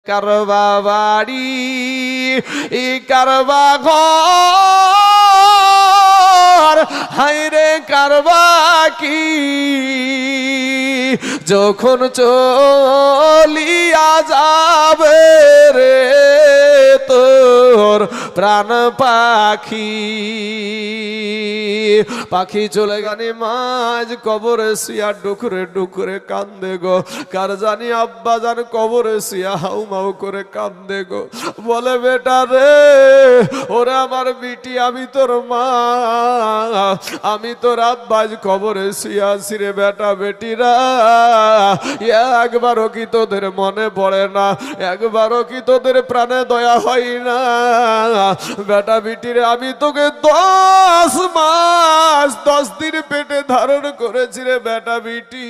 কারবা বাড়ি কারবা ঘর হায়রে কারবা কি যখন চলিয়া যাবে রে তোর প্রাণ পাখি পাখি চলে গানি মাঝ কবরে শুয়া ডুকরে ডুকরে কান্দে গো কার জানি আব্বা জান কবরে শুয়া হাউ মাউ করে কান্দে গো বলে বেটা রে ওরে আমার বিটি আমি তোর মা আমি তোর আব্বা কবরে শুয়া আছি রে বেটা বেটিরা একবারও কি তোদের মনে পড়ে না একবারও কি তোদের প্রাণে দয়া হয় না বেটা বিটিরে আমি তোকে 10 মাস 10 দিন পেটে ধারণ করেছি রে বেটা বিটি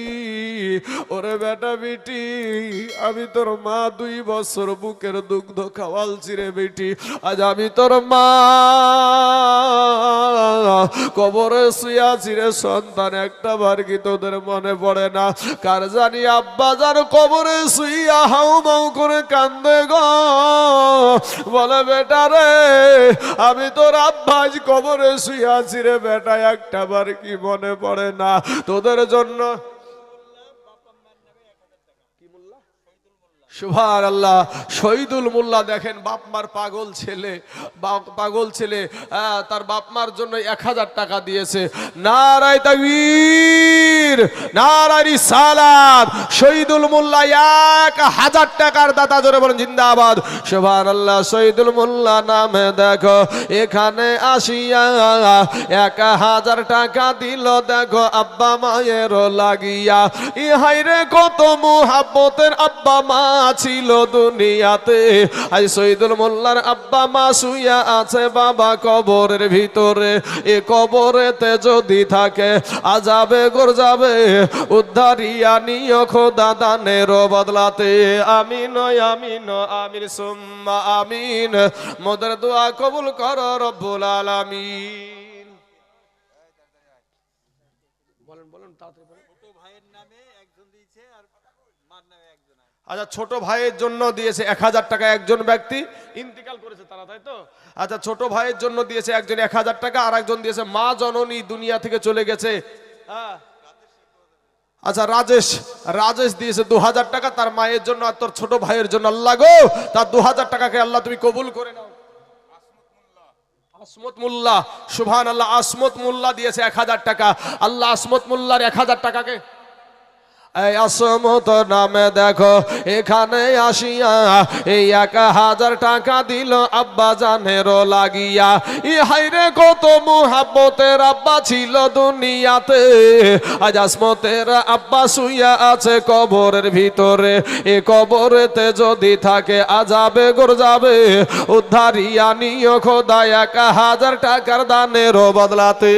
ওরে বেটা বিটি আমি তোর মা 2 বছর বুকের দুগ্ধ খাওয়ালছি রে বেটি আজ আমি তোর মা কবরে শুয়ে আছি রে সন্তান একটা বার কি তোদের মনে পড়ে না কার জানি আব্বা যার কবরে শুইয়া হাউ মাউ করে কান্দে গো বলে বেটা রে আমি তোর আব্বা আজ কবরে শুয়ে আছি রে বেটা একটা বার কি মনে পড়ে না তোদের জন্য সুবহানাল্লাহ শহীদুল মোল্লা দেখেন বাপ মার পাগল ছেলে তার বাপ মার জন্য 1000 টাকা দিয়েছে নারায়ে তাকবীর নারায়ে রিসালাত শহীদুল মোল্লা 1000 টাকার দাতা জোরে বলেন জিন্দাবাদ সুবহানাল্লাহ শহীদুল মোল্লা নামে দেখো এখানে আসিয়া 1000 টাকা দিল দেখো আব্বা মায়ের লাগিয়া ই হায়রে কত মুহাব্বতের আব্বা মা ছিল দুনিয়াতে আজ শহীদুল মোল্লার আব্বা মা শুইয়া আছে বাবা কবরের ভিতরে এ কবরেতে যদি থাকে আযাবে গরযাবে উদ্ধারিয়া নিও খোদা দানের বদলাতে আমিন আমিন আমিন সুম্মা আমিন মোদের দোয়া কবুল কর রব্বুল আলামিন বলেন বলেন তাড়াতাড়ি বলেন ছোট ভাইয়ের নামে একজন দিয়েছে আর মার নামে একজন আচ্ছা ছোট ভাইয়ের জন্য দিয়েছে 1000 টাকা একজন ব্যক্তি ইন্তিকাল করেছে তারা তাই তো আচ্ছা ছোট ভাইয়ের জন্য দিয়েছে একজন 1000 টাকা আর একজন দিয়েছে মা জননী দুনিয়া থেকে চলে গেছে আচ্ছা রাজেশ দিয়েছে 2000 টাকা তার মায়ের জন্য আর তোর ছোট ভাইয়ের জন্য আল্লাহ গো তার 2000 টাকাকে আল্লাহ তুমি কবুল করে নাও আসমত মোল্লা সুবহানাল্লাহ আসমত মোল্লা দিয়েছে 1000 টাকা আল্লাহ আসমত মোল্লার 1000 টাকাকে এই আসমত নামে দেখো এখানে আসিয়া এই 1000 টাকা দিল আব্বা জানের লাগিয়া ই হায়রে কত মুহাব্বতের আব্বা ছিল দুনিয়াতে আজ আসমতের আব্বা শুইয়া আছে কবরের ভিতরে এ কবরেতে যদি থাকে আযাবে গরযাবে উদ্ধারিয়া নিও খোদা 1000 টাকার দানের বদলাতে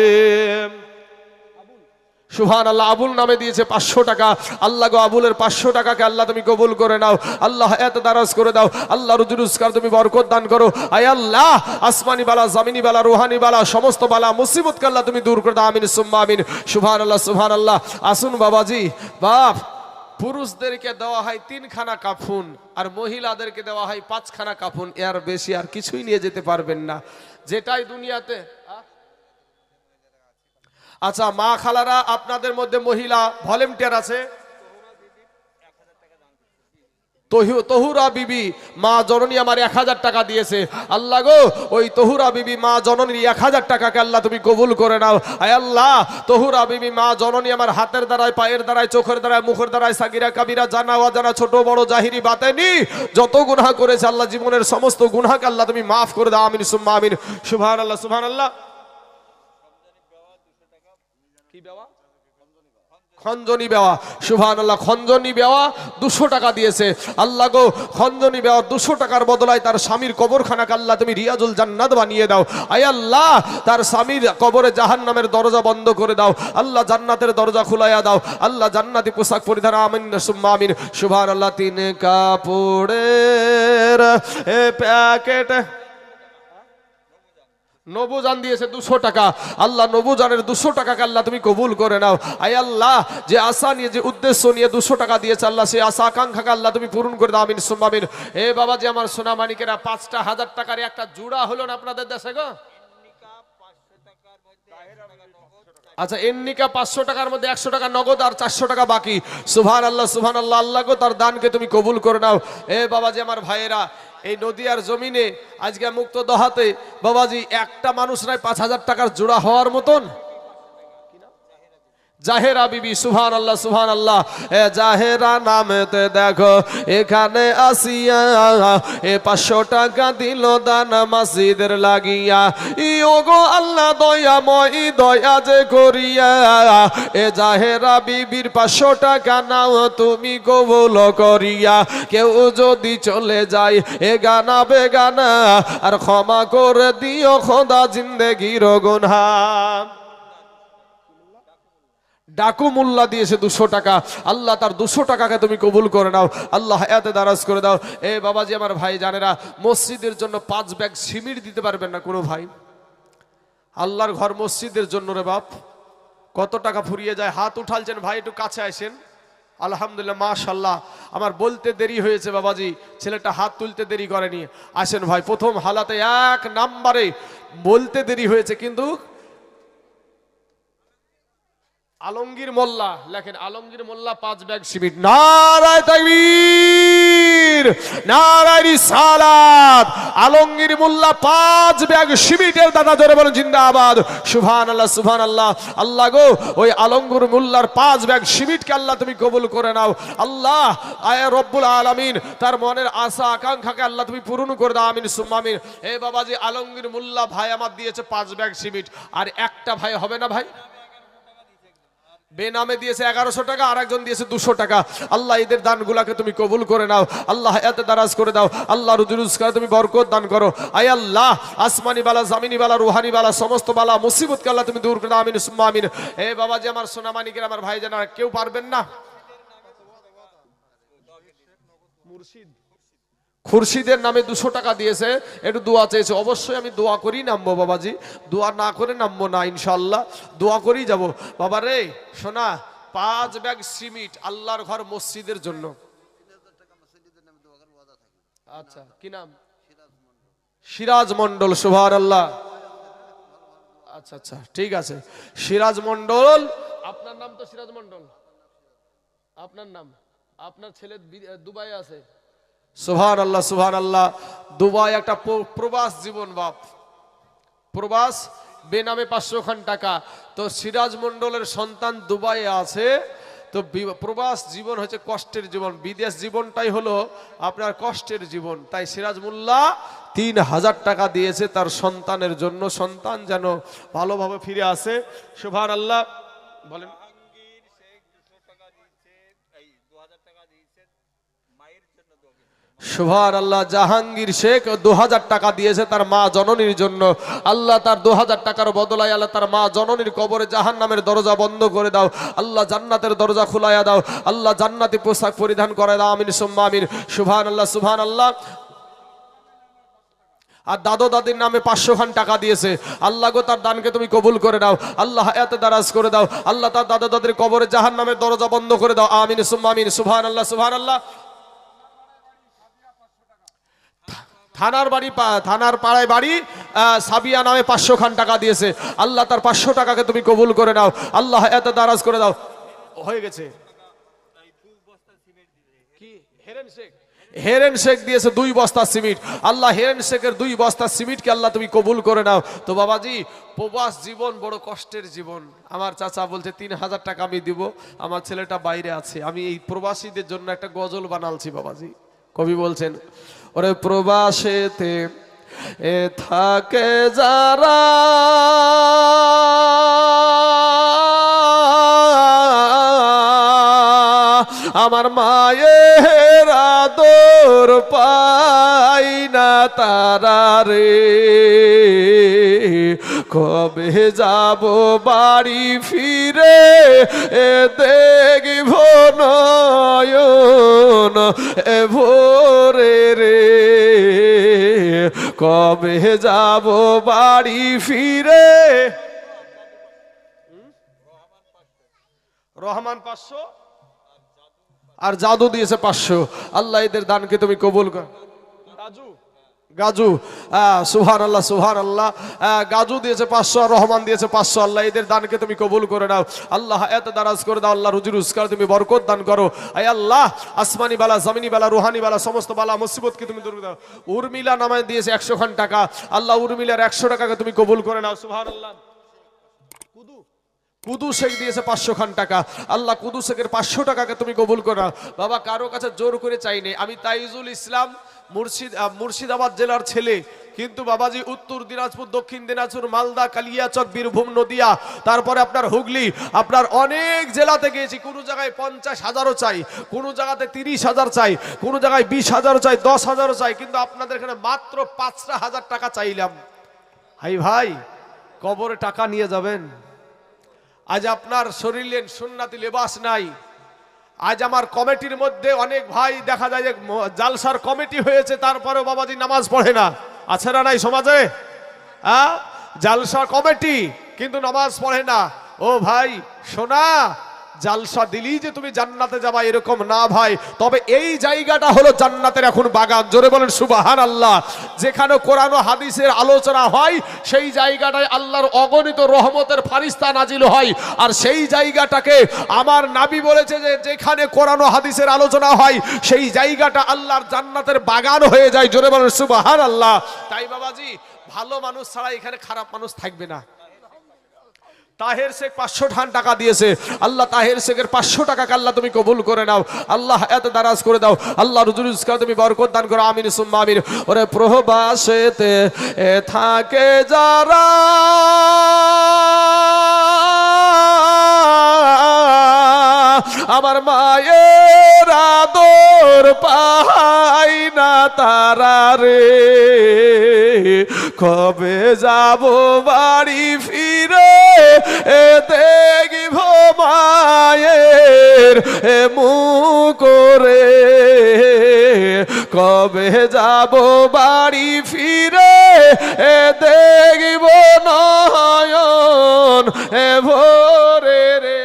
সুবহানাল্লাহ আবুল নামে দিয়েছে 500 টাকা আল্লাহ গো আবুলের 500 টাকাকে আল্লাহ তুমি কবুল করে নাও আল্লাহ হায়াত দারাজ করে দাও আল্লাহ রুজি রোজগার তুমি বরকত দান করো আয় আল্লাহ আসমানি বালা জমিনি বালা রুহানি বালা সমস্ত বালা মুসিবতকে আল্লাহ তুমি দূর করে দাও আমিন সুম্মা আমিন সুবহানাল্লাহ সুবহানাল্লাহ আসুন বাবাজি বাপ পুরুষদেরকে দেওয়া হয় 3 খানা কাফন আর মহিলাদেরকে দেওয়া হয় 5 খানা কাফন এর বেশি আর কিছুই নিয়ে যেতে পারবেন না যেটাই দুনিয়াতে আচ্ছা মা খালারা আপনাদের মধ্যে মহিলা ভলেন্টিয়ার আছে তহুরা বিবি মা জননী আমার 1000 টাকা দিয়েছে আল্লাহ গো ওই তহুরা বিবি মা জননীর 1000 টাকাকে আল্লাহ তুমি কবুল করে নাও আয় আল্লাহ তহুরা বিবি মা জননী আমার হাতের দ্বারায় পায়ের দ্বারায় চোখের দ্বারায় মুখের দ্বারায় সাগিরা কাবিরা জানা অজানা ছোট বড় জাহিরি বাতেনি যত গুনাহ করেছে আল্লাহ জীবনের সমস্ত গুনাহকে আল্লাহ তুমি মাফ করে দাও আমিন সুম্মা আমিন সুবহানাল্লাহ সুবহানাল্লাহ কি বেওয়া খঞ্জনি বেওয়া সুবহানাল্লাহ খঞ্জনি বেওয়া 200 টাকা দিয়েছে আল্লাহ গো খঞ্জনি বেওয়া 200 টাকার বদলায় তার স্বামীর কবরখানাকে আল্লাহ তুমি রিয়াজুল জান্নাত বানিয়ে দাও আয় আল্লাহ তার স্বামীর কবরে জাহান্নামের দরজা বন্ধ করে দাও আল্লাহ জান্নাতের দরজা খুলাইয়া দাও আল্লাহ জান্নাতি পোশাক পরিধান আমিন সুম্মা আমিন সুবহানাল্লাহ 3 কাপড়ের প্যাকেট নবুজান দিয়েছে 200 টাকা। আল্লাহ নবুজানের 200 টাকাকে আল্লাহ তুমি কবুল করে নাও। আয় আল্লাহ, যে আশা নিয়ে, যে উদ্দেশ্য নিয়ে 200 টাকা দিয়েছে আল্লাহ, সেই আশা আকাঙ্ক্ষাকে আল্লাহ তুমি পূরণ করে দাও। আমিন সুম্মা আমিন। এ বাবা, যে আমার সোনা মানিকেরা, 5টা 1000 টাকার একটা জোড়া হলো না আপনাদের দেশে গো? আচ্ছা, এন্নিকা 500 টাকার মধ্যে 100 টাকা নগদ আর 400 টাকা বাকি। সুবহানাল্লাহ সুবহানাল্লাহ। আল্লাহ গো, তার দানকে তুমি কবুল করে নাও। এ বাবা, যে আমার ভাইয়েরা, এই নদিয়ার জমিনে আজকে মুক্ত দহাতে বাবাজি একটা মানুষ নাই 5000 টাকার জোড়া হওয়ার মতন। জাহেরা বিবি, সুবহানাল্লাহ সুবহানাল্লাহ। এ জাহেরা নামেতে দেখো এখানে আসিয়া, এ 500 টাকা দিল দান মসজিদের লাগিয়া। ইয়োগো আল্লাহ দয়াময়, দয়া যে করিয়া, এ জাহেরা বিবির 500 টাকা নাও তুমি কবুল করিয়া। কেউ যদি চলে যায় এ গানা বেগানা, আর ক্ষমা করে দিও খোদা জিন্দেগির গুনাহ। ডাকু মোল্লা দিয়েছে 200 টাকা। আল্লাহ তার 200 টাকাকে তুমি কবুল করে নাও। আল্লাহ হায়াতে দারাজ করে দাও। এ বাবাজি, আমার ভাই জানেরা, মসজিদের জন্য 5 ব্যাগ সিমেন্ট দিতে পারবেন না কোনো ভাই? আল্লাহর ঘর মসজিদের জন্য রে বাপ, কত টাকা ফুরিয়ে যায়। হাত উঠালছেন ভাই, একটু কাছে আসেন। আলহামদুলিল্লাহ, মাশাআল্লাহ। আমার বলতে দেরি হয়েছে বাবাজি, ছেলেটা হাত তুলতে দেরি করেনি। আসেন ভাই, প্রথম হালাতে 1 নাম্বারে বলতে দেরি হয়েছে, কিন্তু আলমগীর মোল্লা লেখেন, আলমগীর মোল্লা 5 ব্যাগ সিমেন্ট। নারায়ে তাকবীর, নারায়ে রিসালাত। আলমগীর মোল্লা 5 ব্যাগ সিমেন্টের দাদা, জোরে বলেন জিন্দাবাদ। সুবহানাল্লাহ সুবহানাল্লাহ। আল্লাহ গো, ওই আলমগীর মোল্লার 5 ব্যাগ সিমেন্টকে আল্লাহ তুমি কবুল করে নাও। আল্লাহ আয় রব্বুল আলামিন, তার মনের আশা আকাঙ্ক্ষাকে আল্লাহ তুমি পূরণ করে দাও। আমিন সুম্মা আমিন। এ বাবাজি, আলমগীর মোল্লা ভাই আমার দিয়েছে 5 ব্যাগ সিমেন্ট, আর একটা ভাই হবে না ভাই, বেনামে দিয়েছে 1100 টাকা, আর একজন দিয়েছে 200 টাকা। আল্লাহ এদের দানগুলাকে তুমি কবুল করে নাও। আল্লাহ হায়াতে দারাজ করে দাও। আল্লাহ রুজি রোজগারে তুমি বরকত দান করো। আয় আল্লাহ, আসমানি বালা, জামিনি বালা, রুহানি বালা, সমস্ত বালা মুসিবতকে আল্লাহ তুমি দূর করে দাও। আমিন সুম্মা আমিন। এ বাবাজি, আমার সোনা মানিকের, আমার ভাই জানা, কেউ পারবেন না? মুর্শিদ, খুরশিদের নামে 200 টাকা দিয়েছে, একটু দোয়া চেয়েছে। অবশ্যই আমি দোয়া করেই নামবো বাবাজি, দোয়া না করে নামবো না ইনশাআল্লাহ, দোয়া করেই যাব। বাবা রে শোনা, 5 ব্যাগ সিমেন্ট আল্লাহর ঘর মসজিদের জন্য। আচ্ছা, কি নাম? সিরাজ মন্ডল। সুবহানাল্লাহ। আচ্ছা আচ্ছা, ঠিক আছে। সিরাজ মন্ডল, আপনার নাম তো সিরাজ মন্ডল, আপনার নাম, আপনার ছেলে দুবাই আছে। সুবহানাল্লাহ সুবহানাল্লাহ। দুবাই একটা প্রবাস জীবন বাপ, প্রবাস, বেনামে 500 খান টাকা। তো সিরাজ মন্ডলের সন্তান দুবাইয়ে আছে। তো প্রবাস জীবন হচ্ছে কষ্টের জীবন, বিদেশ জীবনটাই হলো আপনার কষ্টের জীবন। তাই সিরাজ মোল্লা 3000 টাকা দিয়েছে তার সন্তানের জন্য, সন্তান যেন ভালোভাবে ফিরে আসে। সুবহানাল্লাহ। বলেন। সুবহানাল্লাহ। জাহাঙ্গীর শেখ 2000 টাকা দিয়েছে তার মা জননীর জন্য। আল্লাহ তার 2000 টাকার বদলায় আল্লাহ তার মা জননীর কবরে জাহান্নামের দরজা বন্ধ করে দাও। আল্লাহ জান্নাতের দরজা খুলাইয়া দাও। আল্লাহ জান্নাতি পোশাক পরিধান করে দাও। আমিন সুম্মা আমিন। সুবহানাল্লাহ সুবহানাল্লাহ। আর দাদু দাদির নামে 500 খান টাকা দিয়েছে। আল্লাহ গো, তার দানকে তুমি কবুল করে দাও। আল্লাহ হায়াতে দারাজ করে দাও। আল্লাহ তার দাদু দাদির কবরে জাহান্নামের দরজা বন্ধ করে দাও। আমিন সুম্মা আমিন। সুবহানাল্লাহ সুবহানাল্লাহ। থানার বাড়ি, থানার পাড়ায় বাড়ি, সাবিয়া নামে 500 খান টাকা দিয়েছে। আল্লাহ তার 500 টাকাকে তুমি কবুল করে নাও। আল্লাহ এত দারাজ করে দাও। হয়ে গেছে। কি হেরেন শেখ? হেরেন শেখ দিয়েছে 2 বস্তা সিমেন্ট। আল্লাহ হেরেন শেখের 2 বস্তা সিমেন্টকে আল্লাহ তুমি কবুল করে নাও। তো বাবাজি, প্রবাস জীবন বড় কষ্টের জীবন। আমার চাচা বলছে 3000 টাকা আমি দিব, আমার ছেলেটা বাইরে আছে। আমি এই প্রবাসীদের জন্য একটা গজল বানালছি বাবাজি। কবি বলছেন, ওরে প্রবাসেতে এ থাকে যারা, আমার মায়ের আদর পাই না তারা রে, কবে যাব বাড়ি ফিরে এ দেখব নয়ন এ ভোরে রে, কবে যাব বাড়ি ফিরে। রহমান 500 আর জাদু দিয়েছে 500। আল্লাহ এদের দানকে তুমি কবুল কর। গাজু সুবহানাল্লাহ সুবহানাল্লাহ, গাজু দিয়েছে 500 আর রহমান দিয়েছে 500। আল্লাহ এদের দানকে তুমি কবুল করে নাও। আল্লাহ এত দারাজ করে দাও। আল্লাহ রুজি রোজগার তুমি বরকত দান করো। আয় আল্লাহ আসমানি বালা জমিনি বালা রুহানি বালা সমস্ত বালা মুসিবতকে তুমি দূর দাও। উর্মিলা নামায় দিয়েছে 100 খান টাকা। আল্লাহ উর্মিলার 100 টাকাকে তুমি কবুল করে নাও। সুবহানাল্লাহ। কুদু শেখ দিয়েছে 500 খান টাকা। আল্লাহ কুদু শেখের 500 টাকাকে তুমি কবুল করো। বাবা কারো কাছে জোর করে চাইনি, আমি তাইজুল ইসলাম মুর্শিদাবাদ জেলার ছেলে, কিন্তু বাবাজি উত্তর দিনাজপুর, দক্ষিণ দিনাজপুর, মালদা, কালিয়াচক, বীরভূম, নদিয়া, তারপরে আপনার হুগলি, আপনার অনেক জেলাতে গিয়েছি। কোনো জায়গায় 50,000ও চাই, কোনো জায়গাতে 30,000 চাই, কোনো জায়গায় 20,000 চাই, 10,000ও চাই, কিন্তু আপনাদের এখানে মাত্র 5,000 টাকা চাইলাম। হাই ভাই, কবরে টাকা নিয়ে যাবেন। আজ আপনার শরীরে সুন্নাতি লেবাস নাই। আজ আমার কমিটির মধ্যে অনেক ভাই দেখা যায় যে জালসার কমিটি হয়েছে, তারপরেও বাবাজি নামাজ পড়ে না। আছে না নাই সমাজে? জালসা কমিটি কিন্তু নামাজ পড়ে না। ও ভাই শোনা, জালসা দিলেই যে তুমি জান্নাতে যাবা এরকম না ভাই। তবে এই জায়গাটা হলো জান্নাতের এখন বাগান। জোরে বলেন সুবহানাল্লাহ। যেখানে কোরআন ও হাদিসের আলোচনা হয় সেই জায়গাটায় আল্লাহর অগণিত রহমতের ফারিস্তা নাজিল হয়। আর সেই জায়গাটাকে আমার নবী বলেছে যে যেখানে কোরআন ও হাদিসের আলোচনা হয় সেই জায়গাটা আল্লাহর জান্নাতের বাগান হয়ে যায়। জোরে বলেন সুবহানাল্লাহ। তাই বাবাজি ভালো মানুষ ছাড়া এখানে খারাপ মানুষ থাকবে না। তাহের শেখ 500 টাকা দিয়েছে। আল্লাহ তাহের শেখের 500 টাকাকে আল্লাহ তুমি কবুল করে নাও। আল্লাহ এত দারাজ করে দাও। আল্লাহ রুজি রোজগার তুমি বরকত দান করো। আমিন সুম্মা আমিন। ওরে প্রবাসেতে থাকে যারা, আমার মায়ের আদর পাই না তারা রে, কবে যাব বাড়ি ফিরে দেখব মায়ের মুখ রে, কবে যাব বাড়ি ফিরে দেখব নয়ন ভোরে রে।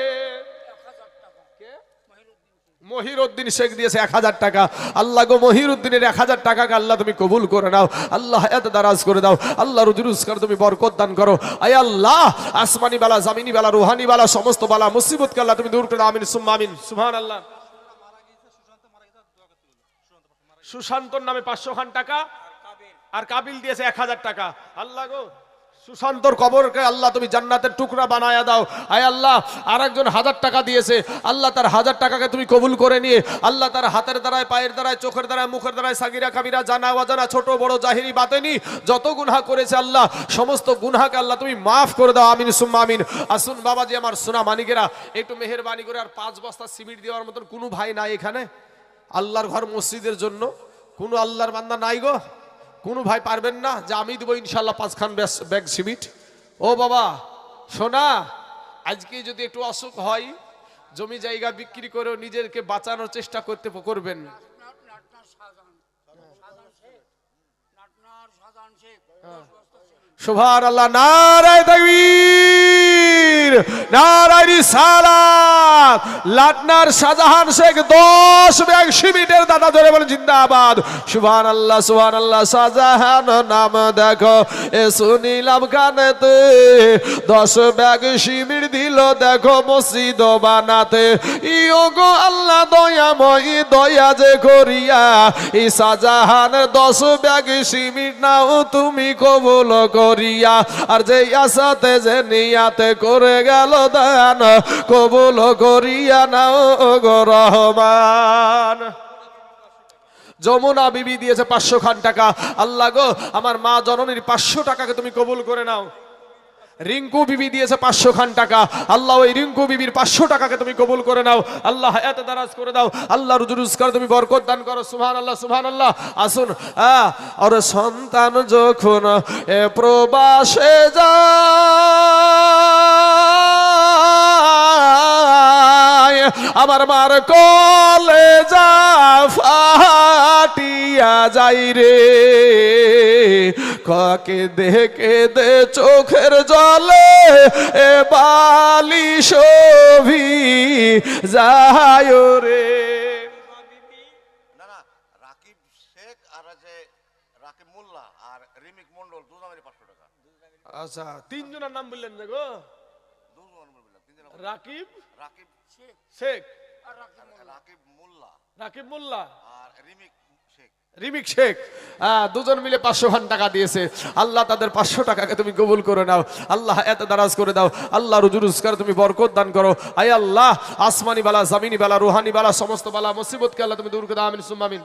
মহিরুদ্দিন শেখ দিয়েছে 1000 টাকা। আল্লাহ গো মহিরুদ্দিনের 1000 টাকাকে আল্লাহ তুমি কবুল করে নাও। আল্লাহ এত দারাজ করে দাও। আল্লাহ রুজি রোজগার তুমি বরকত দান করো। আয় আল্লাহ আসমানি বালা, জামিনি বালা, রুহানি বালা, সমস্ত বালা মুসিবতকে আল্লাহ তুমি দূর করে দাও। আমিন সুম্মা আমিন। সুবহানাল্লাহ। সুশান্তর নামে 500 খান টাকা আর কাবিল দিয়েছে 1000 টাকা। আল্লাহ গো সুশান্তর কবরকে আল্লাহ তুমি জান্নাতের টুকরা বানায়া দাও। আয় আল্লাহ আরেকজন 1000 টাকা দিয়েছে। আল্লাহ তার 1000 টাকাকে তুমি কবুল করে নিয়ে আল্লাহ তার হাতের দ্বারায়, পায়ের দ্বারায়, চোখের দ্বারায়, মুখের দ্বারায়, সাগিরা কাবিরা, জানা অজানা, ছোট বড়, জাহিরি বাতেনি যত গুনাহ করেছে আল্লাহ সমস্ত গুনাহকে আল্লাহ তুমি মাফ করে দাও। আমিন সুম্মা আমিন। আসুন বাবাজি আমার সোনা মানিকেরা, একটু মেহেরবানি করে আর 5 বস্তা সিমেন্ট দেওয়ার মতন কোনো ভাই নাই এখানে? আল্লাহর ঘর মসজিদের জন্য কোনো আল্লাহর বান্দা নাই গো? কোনো ভাই পারবেন না যে আমি দেবো ইনশাল্লাহ 5 খান ব্যাগ সিমেন্ট? ও বাবা শোনা, আজকে যদি একটু অসুখ হয় জমি জায়গা বিক্রি করেও নিজেকে বাঁচানোর চেষ্টা করবেন। সুবহানাল্লাহ। নারায়ে তাকবীর, নারায়ে রিসালাত। লাটনার শাহজাহান শেখ 10 ব্যাগ সিমেন্টের দাদা ধরে বলেন জিন্দাবাদ। সুবহানাল্লাহ সুবহানাল্লাহ। শাহজাহান নাম দেখো এ শুনিলাম কানেতে, 10 ব্যাগ সিমেন্ট দিল দেখো মসজিদ বানাতে। ইও গো আল্লাহ দয়াময়, দয়া যে করিয়া এই শাহজাহান 10 ব্যাগ সিমেন্ট নাও তুমি কবুল করিয়া। আর যে আশাতে যে নিয়াতে করে গেল দান কবুল করিয়া নাও গো রহমান। যমুনা বিবি দিয়েছে 500 খান টাকা। আল্লাহ গো আমার মা জননীর 500 টাকাকে তুমি কবুল করে নাও। রিঙ্কু বিবি দিয়েছে 500 খান টাকা। আল্লাহ ওই রিঙ্কু বিবির 500 টাকাকে তুমি কবুল করে নাও। আল্লাহ এত দারাজ করে দাও। আল্লাহ রুজি রোজগার তুমি বরকত দান করো। সুবহানাল্লাহ সুবহানাল্লাহ। আসুন আর সন্তান যখন প্রবাসে যায়, আমার মার কলেজা ফাটিয়া যাই রে, কাকে দেখে দে চোখের জলে এ বালি শোভি যায় রে। না না, রাকিব শেখ আর আছে রাকিব মোল্লা আর রিমিক মন্ডল দুজনেরই 500 টাকা। আচ্ছা, তিনজনের নাম বললেন না গো? দুজন বললাম, তিনজন। রাকিব রাকিব শেখ, রাকিব মোল্লা রাকিব মোল্লা আর রিমিক শেখ। রিমিক শেখ, দুজন মিলে 500 টাকা দিয়েছে। আল্লাহ তাদের 500 টাকাকে তুমি কবুল করে নাও। আল্লাহ এত দারাজ করে দাও। আল্লাহ রুজি রোজগার তুমি বরকত দান করো। আয় আল্লাহ, আসমানি বালা, জামিনি বালা, রুহানি বালা, সমস্ত বালা মুসিবতকে আল্লাহ তুমি দূর করে দাও। আমিন সুম্মা আমিন।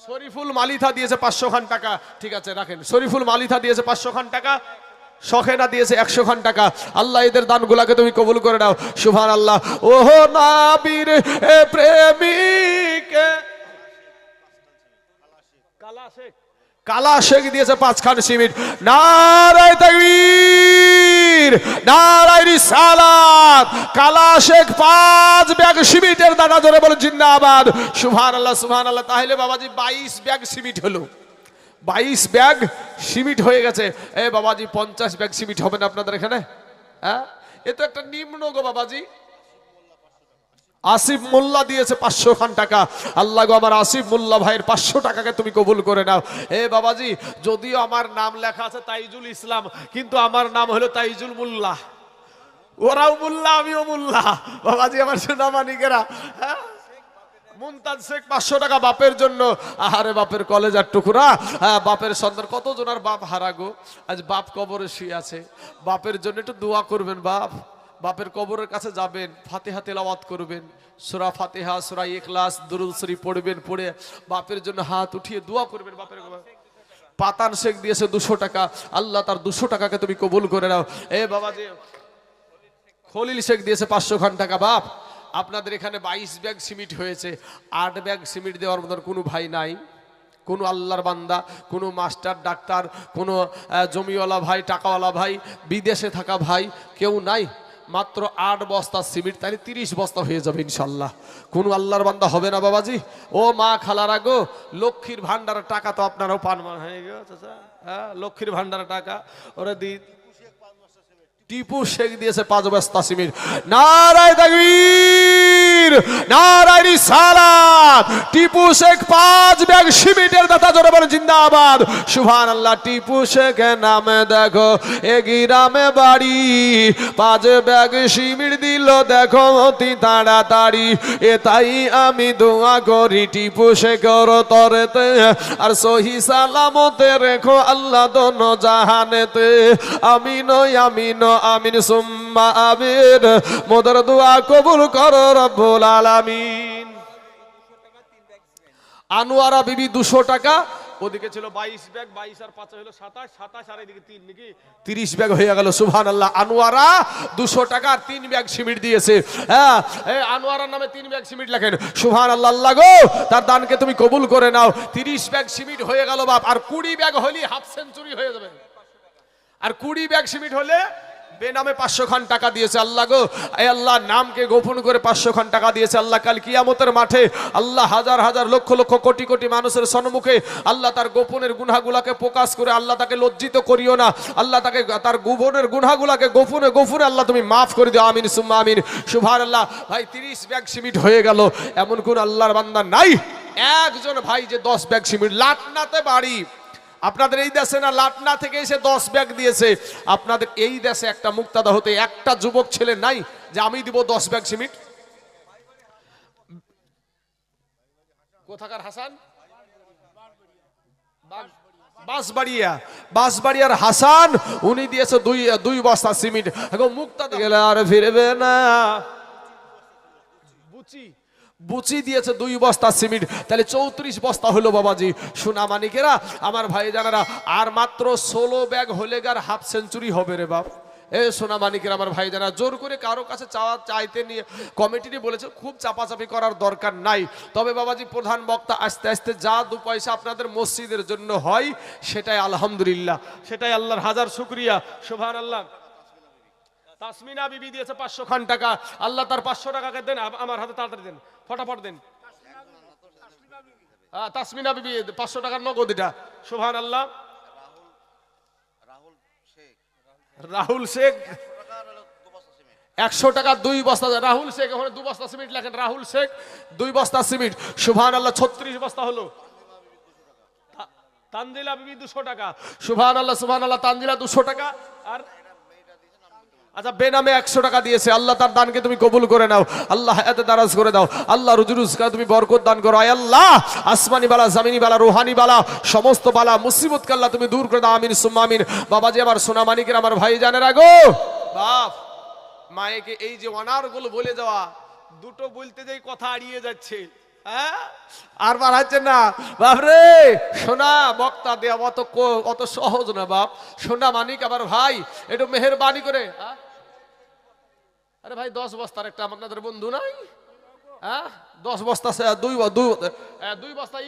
শরীফুল মালিথা দিয়েছে 500 টাকা। ঠিক আছে, রাখেন। শরীফুল মালিথা দিয়েছে 500 টাকা। শখেনা দিয়েছে 100 টাকা। আল্লাহ এদের দানগুলাকে তুমি কবুল করে নাও। সুবহানাল্লাহ। ওহো নবীর প্রেমিক কালা শেখ দিয়েছে 5 খান সিমেন্ট। নারায়ে তাকবীর, নারায়ে রিসালাত। কালা শেখ 5 ব্যাগ সিমেন্টের দানা ধরে বলে জিন্দাবাদ। সুবহানাল্লাহ, সুবহানাল্লাহ। তাহলে বাবাজি 22 ব্যাগ সিমেন্ট হলো। 22 ব্যাগ সিমেন্ট হয়ে গেছে। এ বাবাজি 50 ব্যাগ সিমেন্ট হবে না আপনাদের এখানে? হ্যাঁ, এ তো একটা নিম্ন গো বাবাজি। আসিফ মোল্লা দিয়েছে 500 টাকা। আল্লাহ গো, আমার আসিফ মোল্লা ভাইয়ের 500 টাকাকে তুমি কবুল করে নাও। এ বাবাজি, যদিও আমার নাম লেখা আছে তাইজুল ইসলাম, কিন্তু আমার নাম হলো তাইজুল মোল্লা। ওরাও মোল্লা, আমিও মোল্লা। বাবাজি আমার সোনা মানিকেরা, হ্যাঁ। মুমতাজ শেখ 500 টাকা বাপের জন্য। আরে বাপের কলেজার টুকরা, হ্যাঁ, বাপের সন্তান। কত জনার বাপ হারা গো, আজ বাপ কবরে শুয়ে আছে। বাপের জন্য একটু দোয়া করবেন। বাপের কবরের কাছে যাবেন, ফাতিহা তেলাওয়াত করবেন, সূরা ফাতিহা, সূরা ইখলাস, দুরূদ শরীফ পড়বেন, পড়ে বাপের জন্য হাত উঠিয়ে দোয়া করবেন। বাপের পাতান শেখ দিয়েছে 200 টাকা। আল্লাহ তার 200 টাকাকে তুমি কবুল করে নাও। এ বাবাজি, খলিল শেখ দিয়েছে 500 টাকা। বাপ, আপনাদের এখানে 22 ব্যাগ সিমেন্ট হয়েছে। 8 ব্যাগ সিমেন্ট দেওয়ার মতন কোনো ভাই নাই? কোনো আল্লাহর বান্দা, কোনো মাস্টার, ডাক্তার, কোনো জমিওয়ালা ভাই, টাকাওয়ালা ভাই, বিদেশে থাকা ভাই কেউ নাই? মাত্র 8 বস্তা সিমেন্ট, তাহলে 30 বস্তা হয়ে যাবে ইনশাল্লাহ। কোনো আল্লাহর বান্দা হবে না বাবাজি? ও মা খালারা গো, লক্ষ্মীর ভান্ডারের টাকা তো আপনারাও পান হয়ে গেছে। হ্যাঁ, লক্ষ্মীর ভান্ডারের টাকা ওরা টিপু শেখ দিয়েছে 5 বস্তা সিমেন্ট। নারায়ে তাকবীর, নারায়ে রিসালাত। টিপু শেখ 5 ব্যাগ সিমেন্টের দাতা জোরে বলে জিন্দাবাদ। সুবহানাল্লাহ। টিপু শেখের নামে দেখো এ গ্রামে বাড়ি, 5 ব্যাগ সিমেন্ট দিল দেখো অতি তাড়াতাড়ি। এ তাই আমি দোয়া করি টিপু শেখর তরেতে, আর সহি সালামতে রেখো আল্লাহ দোনো জাহানেতে। আমিন আমিন আমিন সুম্মা আমিন। মোদের দোয়া কবুল করো রব্বুল আলামিন। আনোয়ারা বিবি 200 টাকা। ওদিকে ছিল 22 ব্যাগ, 22 আর 5 হলো 27, 27 আর এদিকে 3 নাকি 30 ব্যাগ হয়ে গেল। সুবহানাল্লাহ। আনোয়ারা 200 টাকা আর 3 ব্যাগ সিমেন্ট দিয়েছে। হ্যাঁ, এই আনোয়ারার নামে 3 ব্যাগ সিমেন্ট লেখেন। সুবহানাল্লাহ। আল্লাহ গো, তার দানকে তুমি কবুল করে নাও। 30 ব্যাগ সিমেন্ট হয়ে গেল বাপ। আর 20 ব্যাগ হলি হাফ সেঞ্চুরি হয়ে যাবে। আর 20 ব্যাগ সিমেন্ট হলে বেনামে 500 টাকা দিয়েছে। আল্লাহ গো, এই আল্লাহ নামকে গোপন করে 500 টাকা দিয়েছে। আল্লাহ কাল কিয়ামতের মাঠে আল্লাহ হাজার হাজার লক্ষ লক্ষ কোটি কোটি মানুষের সম্মুখে আল্লাহ তার গোপনের গুনাহগুলাকে প্রকাশ করে আল্লাহ তাকে লজ্জিত করিও না। আল্লাহ তাকে তার গোপনের গুনাহগুলাকে গোপনে গোপনে আল্লাহ তুমি মাফ করে দিও। আমিন সুম্মা আমিন। সুবহানাল্লাহ। ভাই 30 ব্যাগ সিমেন্ট হয়ে গেল। এমন কোন আল্লাহর বান্দা নাই একজন ভাই যে 10 ব্যাগ সিমেন্ট। লাটনাতে বাড়ি আপনাদের এই দেশে না, লাটনা থেকে এসে 10 ব্যাগ দিয়েছে। আপনাদের এই দেশে একটা মুক্তাদা হতে একটা যুবক ছেলে নাই যে আমি দিব 10 ব্যাগ সিমেন্ট? কোথাকার হাসান? বাঁশবাড়িয়ার হাসান, উনি দিয়েছে 2 বস্তা সিমেন্ট। এখন মুক্তাদা গেলে আর ফিরবে না। বুচি দিয়েছে 2 বস্তা সিমেন্ট, তাহলে 34 বস্তা হলো বাবাজি। সোনা মানিকেরা, আমার ভাই জানারা, আর মাত্র 16 ব্যাগ হলে গার হাফ সেঞ্চুরি হবে রে বাপ। এ সোনা মানিকেরা, আমার ভাই জানা, জোর করে কারো কাছে চাইতে নিয়ে কমিটি বলেছে খুব চাপাচাপি করার দরকার নাই। তবে বাবাজি প্রধান বক্তা আস্তে আস্তে যা 2 পয়সা আপনাদের মসজিদের জন্য হয় সেটাই আলহামদুলিল্লাহ, সেটাই আল্লাহর হাজার শুকরিয়া। সুবহানাল্লাহ। তাসমিনা বিবি দিয়েছে 500 টাকা। আল্লাহ তার 500 টাকাকে দেন আমার হাতে তাড়াতাড়ি দেন, ফটাফট দেন। তাসমিনা বিবি 500 টাকার নগদ এটা। সুবহানাল্লাহ। রাহুল শেখ রাহুল শেখ 100 টাকা হলো 2 বস্তা সিমেন্ট। 100 টাকা 2 বস্তা। রাহুল শেখ ওখানে 2 বস্তা সিমেন্ট লেখেন, রাহুল শেখ 2 বস্তা সিমেন্ট। সুবহানাল্লাহ। 36 বস্তা হলো। তানজিলা বিবি 200 টাকা। সুবহানাল্লাহ সুবহানাল্লাহ। তানজিলা 200 টাকা। আর আচ্ছা বেনামে 100 টাকা দিয়েছে। আল্লাহ তার দানকে তুমি কবুল করে নাও, আল্লাহ হায়াতে দারাজ করে দাও, আল্লাহ রুজি রোজগার তুমি বরকত দান করো। আয় আল্লাহ আসমানি বালা, জামিনি বালা, রুহানি বালা, সমস্ত বালা মুসিবতকে আল্লাহ তুমি দূর করে দাও। আমিন সুম্মা আমিন। বাবাজি আমার সোনা মানিকের, আমার ভাই জানের আগো বাপ মায়েকে এই যে অনার গুলো বলে যাওয়া, দুটো বলতে যাই কথা হারিয়ে যাচ্ছে। হ্যাঁ আর বাড়াচ্ছে না বাপরে। সোনা বক্তা দেওয়া অত সহজ না বাপ। সোনা মানিক আমার ভাই একটু মেহেরবানি করে। আরে ভাই 10 বস্তার একটা আপনাদের বন্ধু নাই? হ্যাঁ 10 বস্তা 2 বস্তা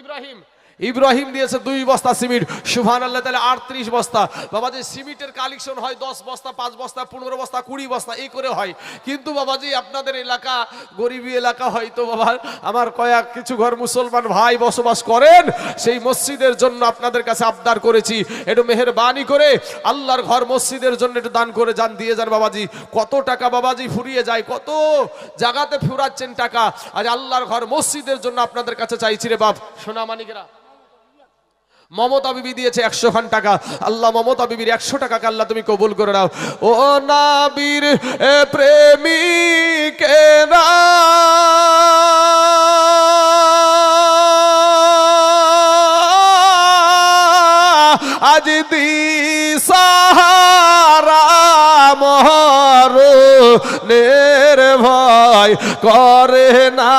ইব্রাহিম দিয়েছে 2 বস্তা সিমেন্ট। সুবহানাল্লাহ। তাহলে 38 বস্তা। বাবাজি সিমেন্টের কালেকশন হয় 10 বস্তা, 5 বস্তা, 15 বস্তা, 20 বস্তা এই করে হয়। কিন্তু বাবাজি আপনাদের এলাকা গরিবী এলাকা, হয়তো বাবা আমার কয়েক কিছু ঘর মুসলমান ভাই বসবাস করেন, সেই মসজিদের জন্য আপনাদের কাছে আবদার করেছি একটু মেহেরবানি করে আল্লাহর ঘর মসজিদের জন্য একটু দান করে যান, দিয়ে যান বাবাজি। কত টাকা বাবাজি ফুরিয়ে যায়, কত জায়গাতে ফুরাচ্ছেন টাকা। আজ আল্লাহর ঘর মসজিদের জন্য আপনাদের কাছে চাইছি রে বাপ। সোনা মানিকেরা মমতা বিবি দিয়েছে 100 খান টাকা। আল্লাহ মমতা বিবির 100 টাকাকে আল্লাহ তুমি কবুল করে নাও। ও নবীর প্রেমিকেরা আজ দিশাহারা মরণের ভয় করে না,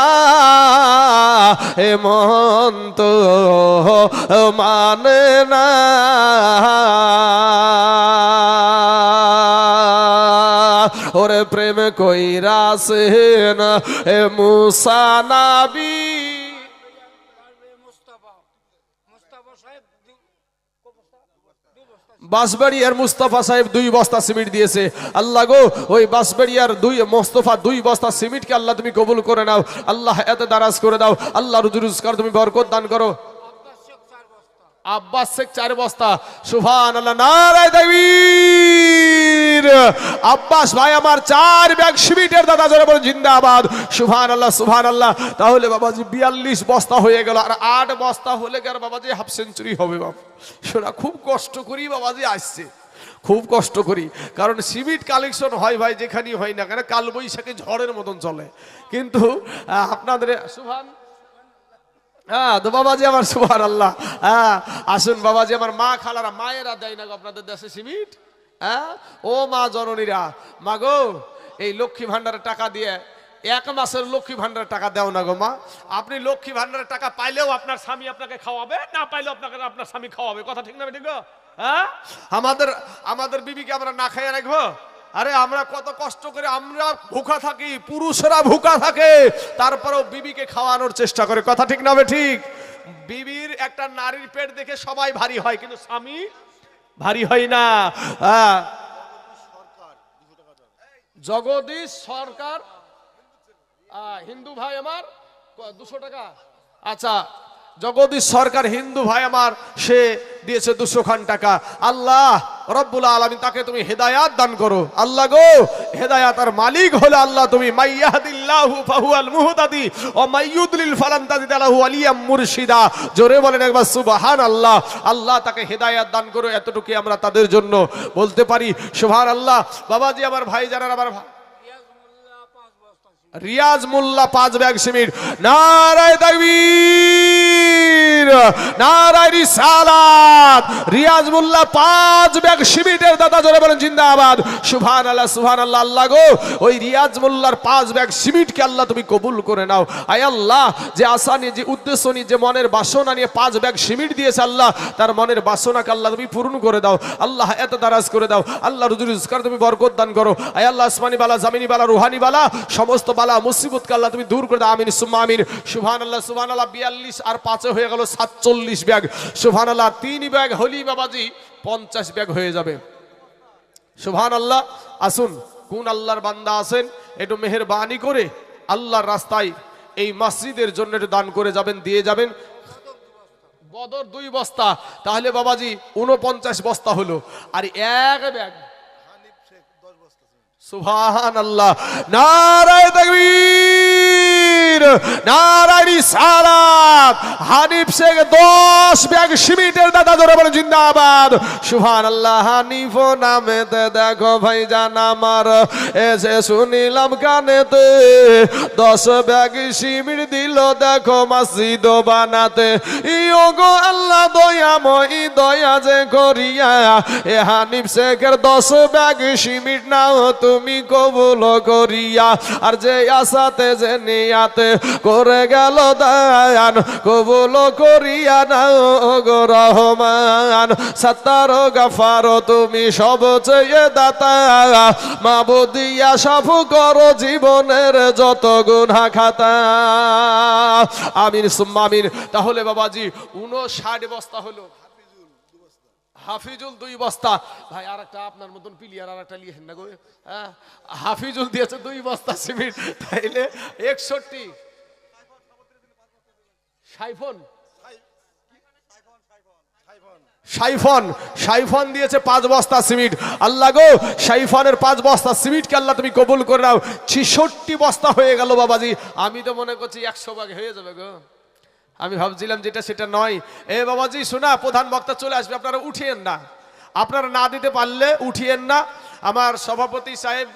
এমন তো মানে না। ওরে প্রেম কইরাছেন এ মুসা নবী। বাঁশবাড়িয়ার মুস্তাফা সাহেব 2 বস্তা সিমেন্ট দিয়েছে। আল্লাহ গো ওই বাঁশবাড়িয়ার মুস্তাফা 2 বস্তা সিমেন্টকে আল্লাহ তুমি কবুল করে নাও, আল্লাহ হায়াতে দারাজ করে দাও, আল্লাহ রুজি রোজগার তুমি বরকত দান করো। আব্বাস শেখ 4 বস্তা। সুবহানাল্লাহ। নারায়ে তাকবীর। আব্বাস ভাই আমার 4 ব্যাগ সিমেন্টের দাদা জোরে বলেন জিন্দাবাদ। সুবহানাল্লাহ সুবহানাল্লাহ। তাহলে বাবাজি 42 বস্তা হয়ে গেল। আর 8 বস্তা হলে গেল বাবাজি হাফ সেঞ্চুরি হবে বাবা। শোনা খুব কষ্ট করি বাবাজি আসছে, খুব কষ্ট করি, কারণ সিমেন্ট কালেকশন হয় ভাই যেখানেই হয় না কেন কালবৈশাখী ঝড়ের মতন চলে। কিন্তু আপনাদের সুবহান হ্যাঁ তো বাবাজি আমার সুবহানাল্লাহ। হ্যাঁ আসুন বাবাজি আমার মা খালারা, মায়েরা দেয় না গো আপনাদের দেশে সিমেন্ট? হ্যাঁ ও মা জননীরা, মা গো এই লক্ষ্মী ভান্ডারের টাকা দিয়ে 1 মাসের লক্ষ্মী ভান্ডারের টাকা দাও না গো মা। আপনি লক্ষ্মী ভান্ডারের টাকা পাইলেও আপনার স্বামী আপনাকে খাওয়াবে, না পাইলেও আপনাকে আপনার স্বামী খাওয়াবে। কথা ঠিক না ঠিক? হ্যাঁ আমাদের বিবিকে আমরা না খাইয়ে রাখবো? আরে আমরা কত কষ্ট করে আমরা ভুখা থাকি, পুরুষরা ভুখা থাকে, তারপরেও বিবিকে খাওয়ানোর চেষ্টা করে। কথা ঠিক না ঠিক? বিবির একটা নারীর পেট দেখে সবাই ভারী হয়, কিন্তু স্বামী ভারী হয় না। জগদীশ সরকার হিন্দু ভাই আমার 200 টাকা। আচ্ছা জগদীশ সরকার হিন্দু ভাই আমার, সে দিয়েছে 200 খান টাকা। আল্লাহ রব্বুল আলামিন তাকে তুমি হেদায়াত দান করো। আল্লাহ গো হেদায়াতের মালিক হলো আল্লাহ তুমি। মাইয়াহদিল্লাহু ফাহুয়াল মুহতাদি ওয়া মাইয়ুদলিল ফালান তাজিদ লাহু ওয়ালিয়াম মুরশিদা। জোরে বলেন একবার সুবহানাল্লাহ। আল্লাহ তাকে হেদায়াত দান করো, এতটুকু আমরা তাদের জন্য বলতে পারি। সুবহানাল্লাহ। বাবাজি আমার ভাই জানার আমার রিয়াজ মোল্লা 5 ব্যাগ সিমেন্ট। নারায়ে তাকবীর, নারায়ে রিসালাত। রিয়াজ মোল্লা 5 ব্যাগ সিমেন্টের দাদা জোরে বলেন জিন্দাবাদ। সুবহানাল্লাহ সুবহানাল্লাহ। আল্লাহ গো ওই রিয়াজ মোল্লার 5 ব্যাগ সিমেন্টকে আল্লাহ তুমি কবুল করে নাও। আয় আল্লাহ যে আশা নিয়ে, যে উদ্দেশ্য নিয়ে, যে মনের বাসনা নিয়ে 5 ব্যাগ সিমেন্ট দিয়েছে, আল্লাহ তার মনের বাসনাকে আল্লাহ তুমি পূরণ করে দাও, আল্লাহ এত দারাজ করে দাও, আল্লাহ রুজি রোজগার তুমি বরকত দান করো। আয় আল্লাহ আসমানি বালা, জামিনি বালা, রুহানি বালা, সমস্ত বালা মুসিবতকে আল্লাহ তুমি দূর করে দাও। আমিন সুম্মা আমিন। সুবহানাল্লাহ সুবহানাল্লাহ। 42 আর 5 হয়ে গেল 47 ব্যাগ। সুবহানাল্লাহ। 3 ব্যাগ হলি বাবাজি 50 ব্যাগ হয়ে যাবে। সুবহানাল্লাহ। আসুন কোন আল্লাহর বান্দা আছেন একটু মেহেরবানি করে আল্লাহর রাস্তায় এই মসজিদের জন্য একটু দান করে যাবেন, দিয়ে যাবেন। বদর 2 বস্তা, তাহলে বাবাজি 49 বস্তা হলো। আর এক ব্যাগ সুবহানাল্লাহ, নারায়ে তাকবীর, নারায়ে রিসালাত। হানিফ শেখ 10 ব্যাগ সিমেন্টের দাদা ধরে বলে জিন্দাবাদ। সুবহানাল্লাহ। হানিফ নামেতে দেখো ভাইজান আমার, এসে শুনিলাম কানেতে 10 ব্যাগ সিমেন্ট দিল দেখো মসজিদ বানাতে। ইও গো আল্লাহ দয়াময়, দয়া যে করিয়া এ হানিফ শেখের 10 ব্যাগ সিমেন্ট নাও তুমি কবুল করিয়া। আর যে আশাতে যে নিয়াতে করে গেল দান, কবুল করিয়া নাও গো রহমান। সত্তার গফার তুমি সবচেয়ে দাতা, মাবুদিয়া সাফ করো জীবনের যত গুনাহ খাতা। আমিন সুম্মা আমিন। তাহলে বাবাজি 59 বস্তা হলো। হাফিজুল 2 বস্তা। ভাই আর একটা আপনার মতন প্লেয়ার আর একটা লিখেন না গো। হ্যাঁ, হাফিজুল দিয়েছে 2 বস্তা সিমেন্ট, তাইলে 61। সাইফন দিয়েছে 5 বস্তা সিমেন্ট। আল্লাহ গো, সাইফনের 5 বস্তা সিমেন্টকে আল্লাহ তুমি কবুল করে নাও। 66 বস্তা হয়ে গেল বাবাজি। আমি তো মনে করছি 100 ভাগ হয়ে যাবে গো। আমি ভাবছিলাম যেটা সেটা নয়। এ বাবাজি শোনা, প্রধান বক্তা চলে আসবে, আপনারা উঠিয়েন না। আপনারা না দিতে পারলে উঠিয়েন না। আমার সভাপতি সাহেব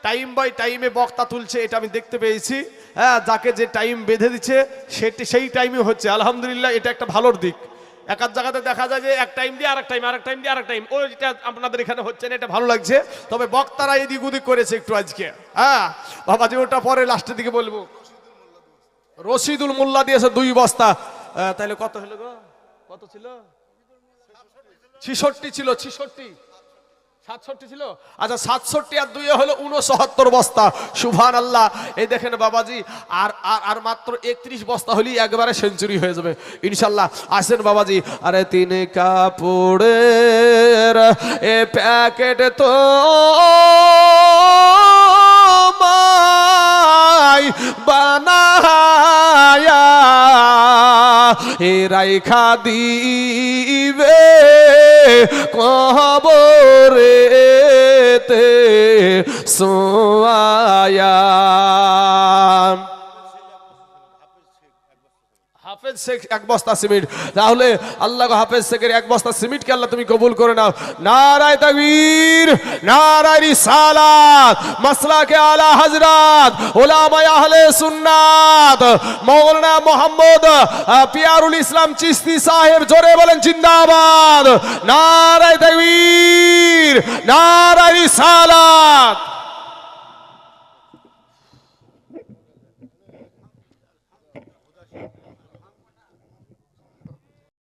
টাইম বাই টাইমে বক্তা তুলছে, এটা আমি দেখতে পেয়েছি। হ্যাঁ, যাকে যে টাইম বেঁধে দিচ্ছে সেই টাইমে হচ্ছে। আলহামদুলিল্লাহ, এটা একটা ভালোর দিক। এক এক জায়গাতে দেখা যায় যে এক টাইম দিয়ে আরেক টাইম, আরেক টাইম দিয়ে আরেক টাইম, ওইটা আপনাদের এখানে হচ্ছে না, এটা ভালো লাগছে। তবে বক্তারা এদিক ওদিক করেছে একটু আজকে। হ্যাঁ বাবাজি, ওটা পরে লাস্টের দিকে বলবো। রশিদুল মোল্লা দিয়েছে 2 বস্তা। তাহলে কত হলো গো? কত ছিল? 66 ছিল। 67 ছিল। আচ্ছা, 67 আর 2 হলো 69 বস্তা। সুবহানাল্লাহ। এই দেখেন বাবাজি, আর মাত্র 31 বস্তা হলেই একবারে সেঞ্চুরি হয়ে যাবে ইনশাআল্লাহ। আসেন বাবাজি। আরে 3 কাপড়ের এ প্যাকেট তো বানায়া এ রাইখা দিবে কবরেতে সোয়া। হাফেজ শেখ 1 বস্তা সিমেন্ট। তাহলে আল্লাহ হাফেজ শেখের 1 বস্তা সিমেন্টকে আল্লাহ তুমি কবুল করে নাও। নারায়ে তাকবীর, নারায়ে রিসালাত, মাসলাকে আলা হযরত উলামায়ে আহলে সুন্নাত মাওলানা মোহাম্মদ পিয়ারুল ইসলাম চিশতি সাহেব, জোরে বলেন জিন্দাবাদ। নারায়ে তাকবীর, নারায়ে রিসালাত।